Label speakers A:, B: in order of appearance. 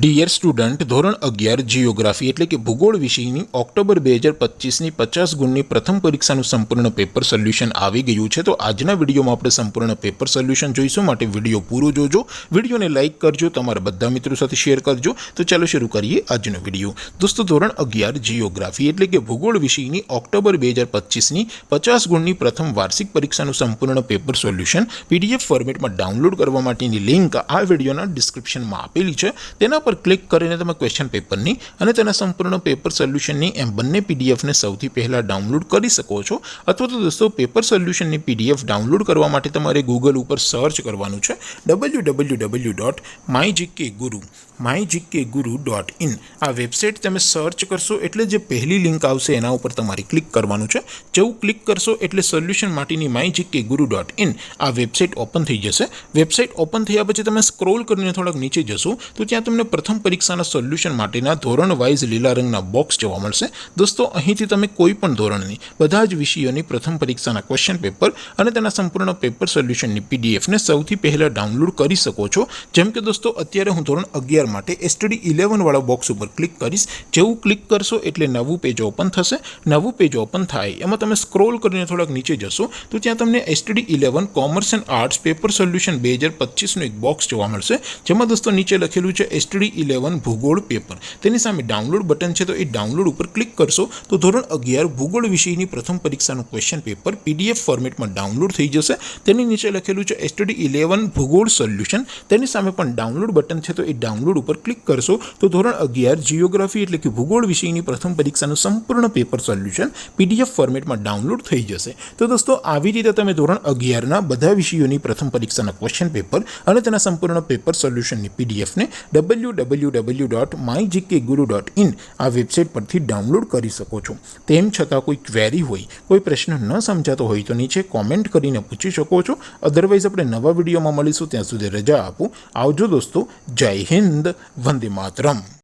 A: Dear student, ધોરણ 11 geography એટલે કે ભૂગોળ વિષયની ઓક્ટોબર 2025ની 50 ગુણની પ્રથમ પરીક્ષાનું સંપૂર્ણ પેપર સોલ્યુશન આવી ગયું છે। તો આજના વિડીયોમાં આપણે સંપૂર્ણ પેપર સોલ્યુશન જોઈશું, માટે વિડીયો પૂરો જોજો, વિડીયોને લાઇક કરજો, તમારા બધા મિત્રો સાથે શેર કરજો। તો ચાલો શરૂ કરીએ આજનો વિડીયો। દોસ્તો, ધોરણ 11 જીઓગ્રાફી એટલે કે ભૂગોળ વિષયની ઓક્ટોબર 2025ની 50 ગુણની પ્રથમ વાર્ષિક પરીક્ષાનું સંપૂર્ણ પેપર સોલ્યુશન પીડીએફ ફોર્મેટમાં ડાઉનલોડ કરવા માટેની લિંક આ વિડીયોના ડિસ્ક્રિપ્શનમાં આપેલી છે। તેના પર ક્લિક કરીને તમે ક્વેશ્ચન પેપરની અને તેના સંપૂર્ણ પેપર સોલ્યુશનની એમ બંને પીડીએફને સૌથી પહેલાં ડાઉનલોડ કરી શકો છો। અથવા તો દોસ્તો, પેપર સોલ્યુશનની પીડીએફ ડાઉનલોડ કરવા માટે તમારે ગૂગલ ઉપર સર્ચ કરવાનું છે www.mygkguru.in। આ વેબસાઇટ તમે સર્ચ કરશો એટલે જે પહેલી લિંક આવશે એના ઉપર તમારે ક્લિક કરવાનું છે। જેવું ક્લિક કરશો એટલે સોલ્યુશન માટેની mygkguru.in આ વેબસાઇટ ઓપન થઈ જશે। વેબસાઇટ ઓપન થયા પછી તમે સ્ક્રોલ કરીને થોડાક નીચે જશો તો ત્યાં તમને પ્રથમ પરીક્ષાના સોલ્યુશન માટેના ધોરણ વાઇઝ લીલા રંગના બોક્સ જોવા મળશે। દોસ્તો, અહીંથી તમે કોઈ પણ ધોરણની બધા જ વિષયોની પ્રથમ પરીક્ષાના ક્વેશ્ચન પેપર અને તેના સંપૂર્ણ પેપર સોલ્યુશનની પીડીએફને સૌથી પહેલાં ડાઉનલોડ કરી શકો છો। જેમ કે દોસ્તો, અત્યારે હું ધોરણ 11 માટે STD 11 વાળા બોક્સ ઉપર ક્લિક કરીશ। જેવું ક્લિક કરશો એટલે નવું પેજ ઓપન થશે। નવું પેજ ઓપન થાય એમાં તમે સ્ક્રોલ કરીને થોડાક નીચે જશો તો ત્યાં તમને STD 11 commerce and arts paper solution 2025નું એક બોક્સ જોવા મળશે, જેમાં દોસ્તો નીચે લખેલું છે STD 11 ભૂગોળ પેપર। તેની સામે ડાઉનલોડ બટન છે, તો એ ડાઉનલોડ ઉપર ક્લિક કરશો તો ધોરણ 11 ભૂગોળ વિષયની પ્રથમ પરીક્ષાનું ક્વેશ્ચન પેપર પીડીએફ ફોર્મેટમાં ડાઉનલોડ થઈ જશે। તેની નીચે લખેલું છે STD 11 ભૂગોળ સોલ્યુશન। તેની સામે પણ ડાઉનલોડ બટન છે, તો એ ડાઉનલોડ ઉપર ક્લિક કરશો તો ધોરણ 11 જીઓગ્રાફી એટલે કે ભૂગોળ વિષયની પ્રથમ પરીક્ષાનું સંપૂર્ણ પેપર સોલ્યુશન પીડીએફ ફોર્મેટમાં ડાઉનલોડ થઈ જશે। તો દોસ્તો, આવી રીતે તમે ધોરણ 11ના બધા વિષયોની પ્રથમ પરીક્ષાના ક્વેશ્ચન પેપર અને તેના સંપૂર્ણ પેપર સોલ્યુશનની પીડીએફને www.mygkguru.in આ વેબસાઇટ પરથી ડાઉનલોડ કરી શકો છો। તેમ છતાં કોઈ ક્વેરી હોય, કોઈ પ્રશ્ન ન સમજાતો હોય તો નીચે કોમેન્ટ કરીને પૂછી શકો છો। અધરવાઇઝ આપણે નવા વિડીયોમાં મળીશું, ત્યાં સુધી રજા આપો। આવજો દોસ્તો, જય હિન્દ, વંદે માતરમ।